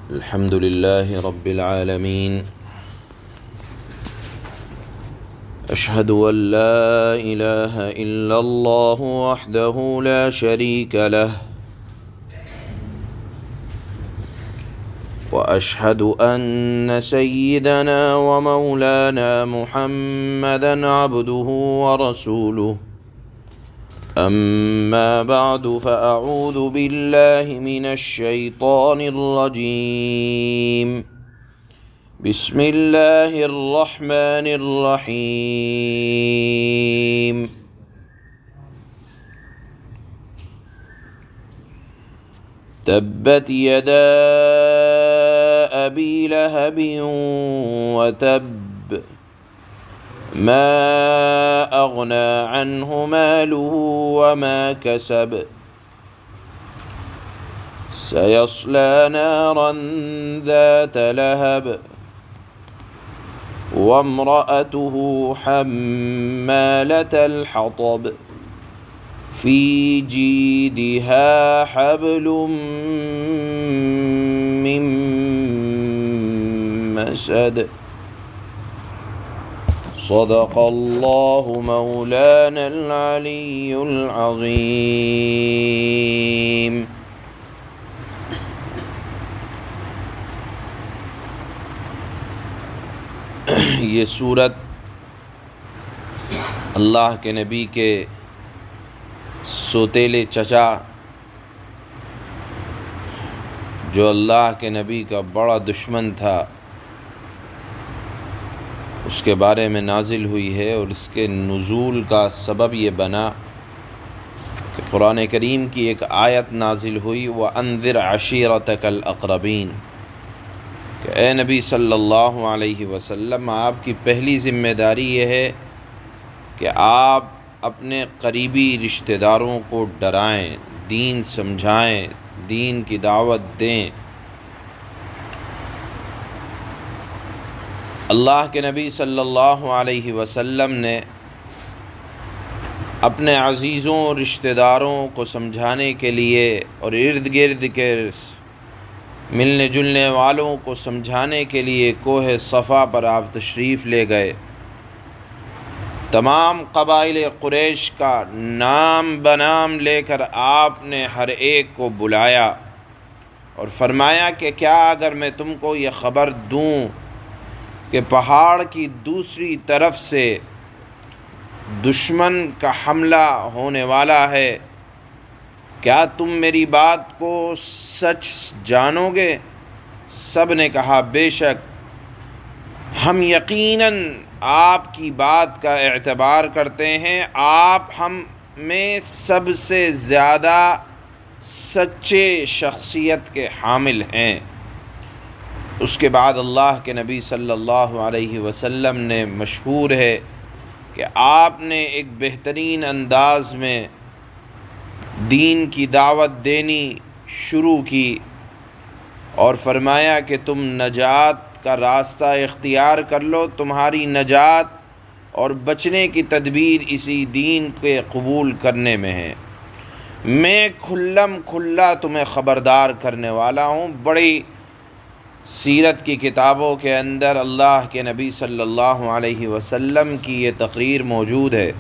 الحمد لله رب العالمين أشهد أن لا إله إلا الله وحده لا شريك له وأشهد أن سيدنا ومولانا محمدا عبده ورسوله أما بعد فأعوذ بالله من الشيطان الرجيم بسم الله الرحمن الرحيم تبت يدا أبي لهب وتب ما أغنى عنه ماله وما كسب سيصلى نارا ذات لهب وامرأته حمالة الحطب في جيدها حبل من مسد صدق الله مولانا العلي العظيم. یہ سورت اللہ کے نبی کے سوتیلے چچا جو اللہ کے نبی کا بڑا دشمن تھا اس کے بارے میں نازل ہوئی ہے، اور اس کے نزول کا سبب یہ بنا کہ قرآن کریم کی ایک آیت نازل ہوئی وَأَنذِرْ عَشِيرَتَكَ الْأَقْرَبِينَ کہ اے نبی صلی اللہ علیہ وسلم، آپ کی پہلی ذمہ داری یہ ہے کہ آپ اپنے قریبی رشتہ داروں کو ڈرائیں، دین سمجھائیں، دین کی دعوت دیں۔ اللہ کے نبی صلی اللہ علیہ وسلم نے اپنے عزیزوں رشتہ داروں کو سمجھانے کے لیے اور ارد گرد کے ملنے جلنے والوں کو سمجھانے کے لیے کوہ صفا پر آپ تشریف لے گئے۔ تمام قبائل قریش کا نام بنام لے کر آپ نے ہر ایک کو بلایا اور فرمایا کہ کیا اگر میں تم کو یہ خبر دوں کہ پہاڑ کی دوسری طرف سے دشمن کا حملہ ہونے والا ہے، کیا تم میری بات کو سچ جانو گے؟ سب نے کہا بے شک ہم یقیناً آپ کی بات کا اعتبار کرتے ہیں، آپ ہم میں سب سے زیادہ سچے شخصیت کے حامل ہیں۔ اس کے بعد اللہ کے نبی صلی اللہ علیہ وسلم نے مشہور ہے کہ آپ نے ایک بہترین انداز میں دین کی دعوت دینی شروع کی اور فرمایا کہ تم نجات کا راستہ اختیار کر لو، تمہاری نجات اور بچنے کی تدبیر اسی دین کے قبول کرنے میں ہے۔ میں کھلم کھلا تمہیں خبردار کرنے والا ہوں۔ بڑی سیرت کی کتابوں کے اندر اللہ کے نبی صلی اللہ علیہ وسلم کی یہ تقریر موجود ہے۔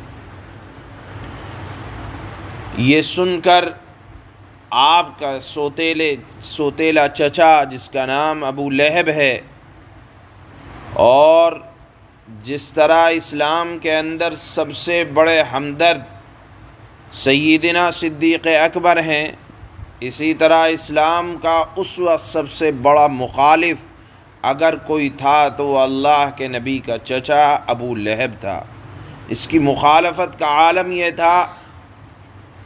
یہ سن کر آپ کا سوتیلا چچا جس کا نام ابو لہب ہے، اور جس طرح اسلام کے اندر سب سے بڑے ہمدرد سیدنا صدیق اکبر ہیں، اسی طرح اسلام کا اس وقت سب سے بڑا مخالف اگر کوئی تھا تو وہ اللہ کے نبی کا چچا ابو لہب تھا۔ اس کی مخالفت کا عالم یہ تھا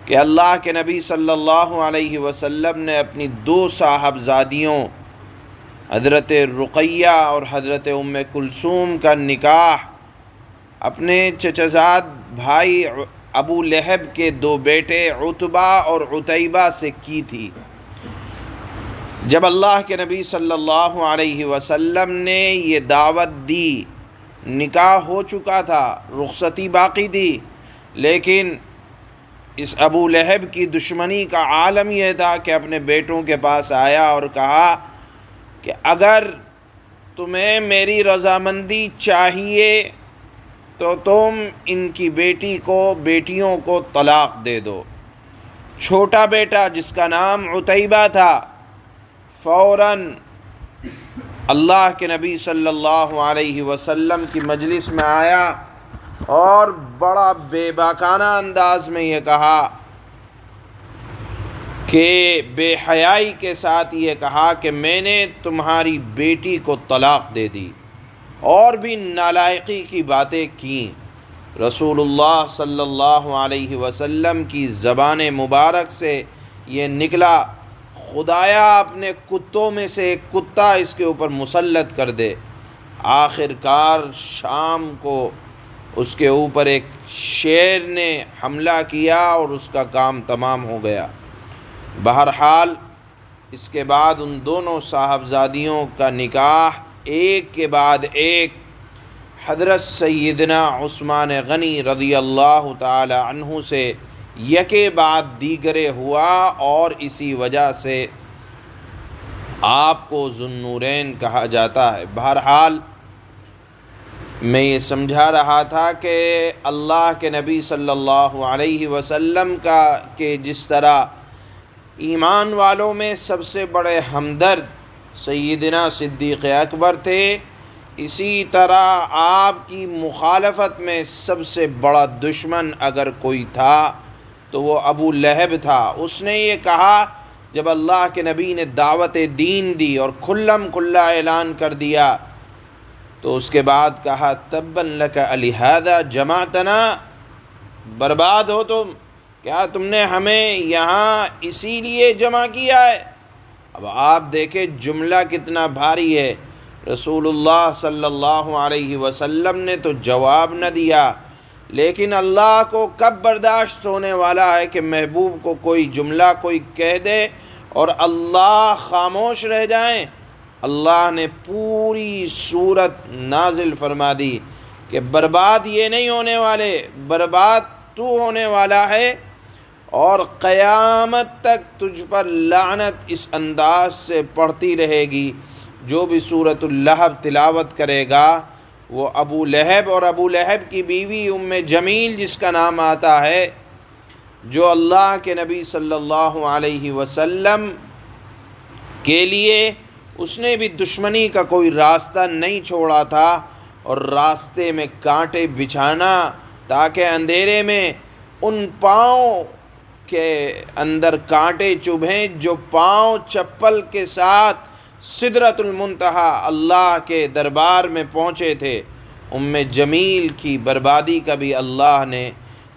کہ اللہ کے نبی صلی اللہ علیہ وسلم نے اپنی دو صاحبزادیوں حضرت رقیہ اور حضرت ام کلثوم کا نکاح اپنے چچزاد بھائی ابو لہب کے دو بیٹے عتبہ اور عتیبہ سے کی تھی۔ جب اللہ کے نبی صلی اللہ علیہ وسلم نے یہ دعوت دی، نکاح ہو چکا تھا، رخصتی باقی تھی، لیکن اس ابو لہب کی دشمنی کا عالم یہ تھا کہ اپنے بیٹوں کے پاس آیا اور کہا کہ اگر تمہیں میری رضامندی چاہیے تو تم ان کی بیٹیوں کو طلاق دے دو۔ چھوٹا بیٹا جس کا نام عتیبہ تھا فوراً اللہ کے نبی صلی اللہ علیہ وسلم کی مجلس میں آیا اور بڑا بے باکانہ انداز میں یہ کہا کہ بے حیائی کے ساتھ یہ کہا کہ میں نے تمہاری بیٹی کو طلاق دے دی، اور بھی نالائقی کی باتیں کیں۔ رسول اللہ صلی اللہ علیہ وسلم کی زبان مبارک سے یہ نکلا، خدایا اپنے کتوں میں سے ایک کتا اس کے اوپر مسلط کر دے۔ آخر کار شام کو اس کے اوپر ایک شیر نے حملہ کیا اور اس کا کام تمام ہو گیا۔ بہرحال اس کے بعد ان دونوں صاحبزادیوں کا نکاح ایک کے بعد ایک حضرت سیدنا عثمان غنی رضی اللہ تعالی عنہ سے یکے بعد دیگرے ہوا، اور اسی وجہ سے آپ کو ذو النورین کہا جاتا ہے۔ بہرحال میں یہ سمجھا رہا تھا کہ اللہ کے نبی صلی اللہ علیہ وسلم کہ جس طرح ایمان والوں میں سب سے بڑے ہمدرد سیدنا صدیق اکبر تھے، اسی طرح آپ کی مخالفت میں سب سے بڑا دشمن اگر کوئی تھا تو وہ ابو لہب تھا۔ اس نے یہ کہا جب اللہ کے نبی نے دعوت دین دی اور کھلم کھلا اعلان کر دیا تو اس کے بعد کہا تبا لک لہذا جمعتنا، برباد ہو تم، کیا تم نے ہمیں یہاں اسی لیے جمع کیا ہے؟ اب آپ دیکھیں جملہ کتنا بھاری ہے۔ رسول اللہ صلی اللہ علیہ وسلم نے تو جواب نہ دیا، لیکن اللہ کو کب برداشت ہونے والا ہے کہ محبوب کو کوئی جملہ کوئی کہہ دے اور اللہ خاموش رہ جائیں؟ اللہ نے پوری صورت نازل فرما دی کہ برباد یہ نہیں ہونے والے، برباد تو ہونے والا ہے، اور قیامت تک تجھ پر لعنت اس انداز سے پڑتی رہے گی۔ جو بھی سورۃ اللہب تلاوت کرے گا وہ ابو لہب اور ابو لہب کی بیوی ام جمیل جس کا نام آتا ہے، جو اللہ کے نبی صلی اللہ علیہ وسلم کے لیے اس نے بھی دشمنی کا کوئی راستہ نہیں چھوڑا تھا، اور راستے میں کانٹے بچھانا تاکہ اندھیرے میں ان پاؤں کے اندر کانٹے چبھیں جو پاؤں چپل کے ساتھ سدرۃ المنتہا اللہ کے دربار میں پہنچے تھے۔ ام جمیل کی بربادی کا بھی اللہ نے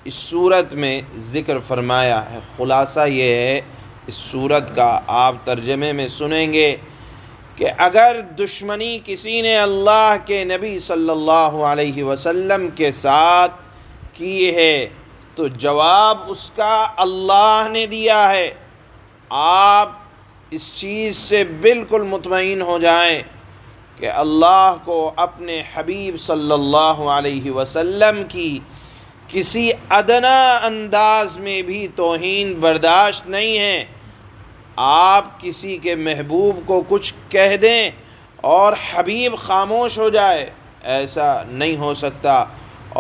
اس صورت میں ذکر فرمایا ہے۔ خلاصہ یہ ہے اس صورت کا، آپ ترجمے میں سنیں گے کہ اگر دشمنی کسی نے اللہ کے نبی صلی اللہ علیہ وسلم کے ساتھ کی ہے تو جواب اس کا اللہ نے دیا ہے۔ آپ اس چیز سے بالکل مطمئن ہو جائیں کہ اللہ کو اپنے حبیب صلی اللہ علیہ وسلم کی کسی ادنا انداز میں بھی توہین برداشت نہیں ہے۔ آپ کسی کے محبوب کو کچھ کہہ دیں اور حبیب خاموش ہو جائے، ایسا نہیں ہو سکتا،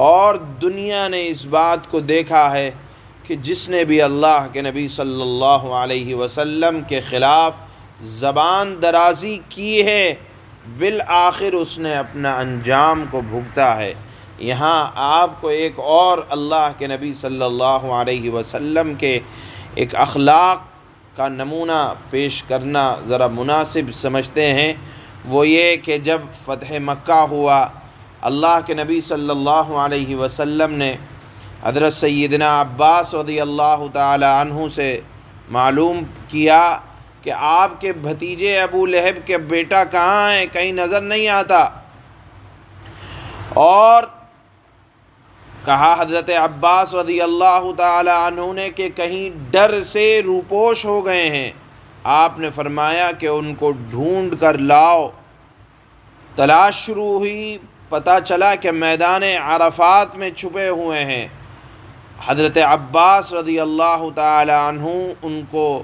اور دنیا نے اس بات کو دیکھا ہے کہ جس نے بھی اللہ کے نبی صلی اللہ علیہ وسلم کے خلاف زبان درازی کی ہے بالآخر اس نے اپنا انجام کو بھگتا ہے۔ یہاں آپ کو ایک اور اللہ کے نبی صلی اللہ علیہ وسلم کے ایک اخلاق کا نمونہ پیش کرنا ذرا مناسب سمجھتے ہیں، وہ یہ کہ جب فتح مکہ ہوا، اللہ کے نبی صلی اللہ علیہ وسلم نے حضرت سیدنا عباس رضی اللہ تعالی عنہ سے معلوم کیا کہ آپ کے بھتیجے ابو لہب کے بیٹا کہاں ہیں، کہیں نظر نہیں آتا، اور کہا حضرت عباس رضی اللہ تعالی عنہ نے کہ کہیں ڈر سے روپوش ہو گئے ہیں۔ آپ نے فرمایا کہ ان کو ڈھونڈ کر لاؤ۔ تلاش شروع ہوئی، پتہ چلا کہ میدان عرفات میں چھپے ہوئے ہیں۔ حضرت عباس رضی اللہ تعالی عنہ ان کو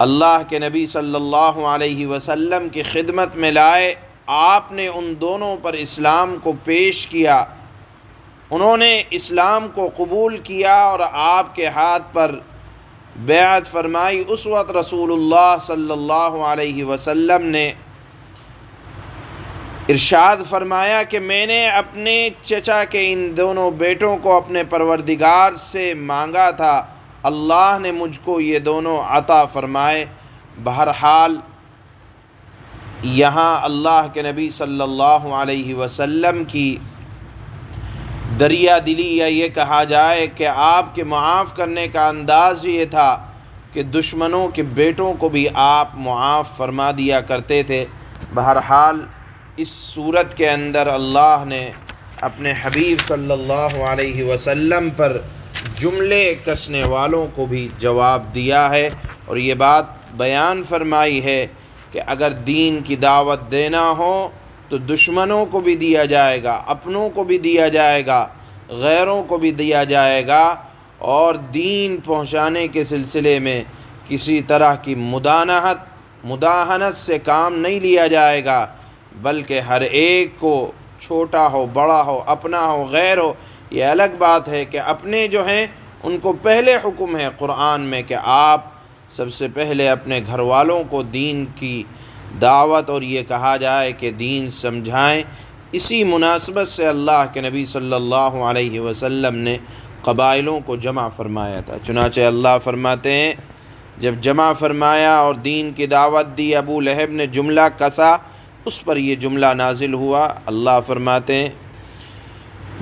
اللہ کے نبی صلی اللہ علیہ وسلم کی خدمت میں لائے، آپ نے ان دونوں پر اسلام کو پیش کیا، انہوں نے اسلام کو قبول کیا اور آپ کے ہاتھ پر بیعت فرمائی۔ اس وقت رسول اللہ صلی اللہ علیہ وسلم نے ارشاد فرمایا کہ میں نے اپنے چچا کے ان دونوں بیٹوں کو اپنے پروردگار سے مانگا تھا، اللہ نے مجھ کو یہ دونوں عطا فرمائے۔ بہرحال یہاں اللہ کے نبی صلی اللہ علیہ وسلم کی دریا دلی، یا یہ کہا جائے کہ آپ کے معاف کرنے کا انداز یہ تھا کہ دشمنوں کے بیٹوں کو بھی آپ معاف فرما دیا کرتے تھے۔ بہرحال اس صورت کے اندر اللہ نے اپنے حبیب صلی اللہ علیہ وسلم پر جملے کسنے والوں کو بھی جواب دیا ہے، اور یہ بات بیان فرمائی ہے کہ اگر دین کی دعوت دینا ہو تو دشمنوں کو بھی دیا جائے گا، اپنوں کو بھی دیا جائے گا، غیروں کو بھی دیا جائے گا، اور دین پہنچانے کے سلسلے میں کسی طرح کی مداہنت سے کام نہیں لیا جائے گا، بلکہ ہر ایک کو، چھوٹا ہو بڑا ہو، اپنا ہو غیر ہو۔ یہ الگ بات ہے کہ اپنے جو ہیں ان کو پہلے حکم ہے قرآن میں کہ آپ سب سے پہلے اپنے گھر والوں کو دین کی دعوت، اور یہ کہا جائے کہ دین سمجھائیں۔ اسی مناسبت سے اللہ کے نبی صلی اللہ علیہ وسلم نے قبائلوں کو جمع فرمایا تھا۔ چنانچہ اللہ فرماتے ہیں جب جمع فرمایا اور دین کی دعوت دی، ابو لہب نے جملہ کسا، اس پر یہ جملہ نازل ہوا۔ اللہ فرماتے ہیں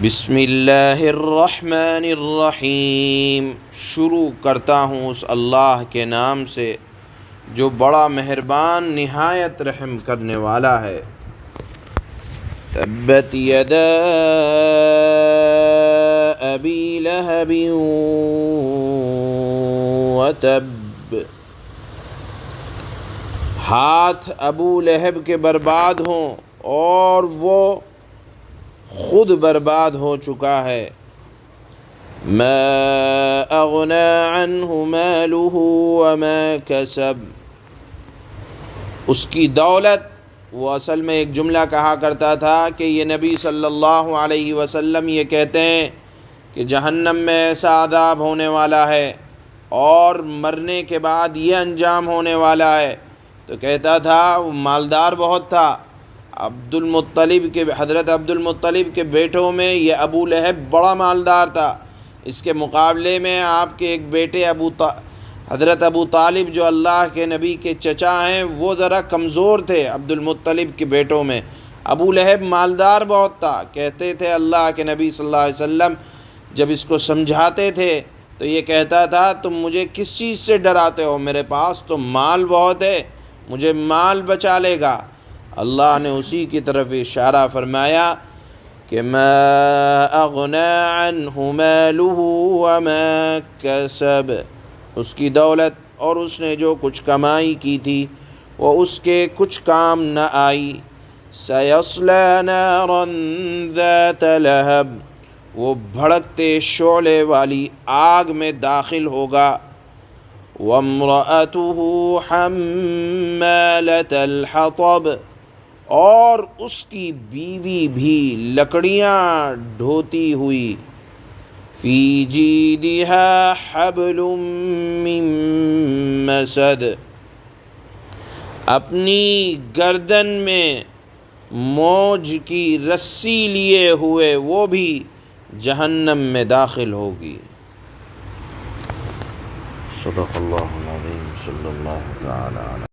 بسم اللہ الرحمن الرحیم، شروع کرتا ہوں اس اللہ کے نام سے جو بڑا مہربان نہایت رحم کرنے والا ہے۔ تبت یدا ابی لہب وتب، ہاتھ ابو لہب کے برباد ہوں اور وہ خود برباد ہو چکا ہے۔ ما اغنى عنہ مالہ وما کسب، اس کی دولت، وہ اصل میں ایک جملہ کہا کرتا تھا کہ یہ نبی صلی اللہ علیہ وسلم یہ کہتے ہیں کہ جہنم میں ایسا عذاب ہونے والا ہے اور مرنے کے بعد یہ انجام ہونے والا ہے، تو کہتا تھا وہ مالدار بہت تھا۔ حضرت عبد المطلب کے بیٹوں میں یہ ابو لہب بڑا مالدار تھا، اس کے مقابلے میں آپ کے ایک بیٹے حضرت ابو طالب جو اللہ کے نبی کے چچا ہیں وہ ذرا کمزور تھے عبد المطلب کے بیٹوں میں۔ ابو لہب مالدار بہت تھا۔ کہتے تھے اللہ کے نبی صلی اللہ علیہ وسلم جب اس کو سمجھاتے تھے تو یہ کہتا تھا تم مجھے کس چیز سے ڈراتے ہو، میرے پاس تو مال بہت ہے، مجھے مال بچا لے گا۔ اللہ نے اسی کی طرف اشارہ فرمایا کہ ما اغنى عنہ مالہ وما کسب، اس کی دولت اور اس نے جو کچھ کمائی کی تھی وہ اس کے کچھ کام نہ آئی۔ سیصلی نارا ذات لہب، وہ بھڑکتے شعلے والی آگ میں داخل ہوگا۔ وامرأتہ حمالۃ الحطب، اور اس کی بیوی بھی لکڑیاں ڈھوتی ہوئی۔ فی جیدہا حبل من مسد، اپنی گردن میں موج کی رسی لیے ہوئے وہ بھی جہنم میں داخل ہوگی۔ صدق اللہ العظیم، صلی اللہ تعالی علیہ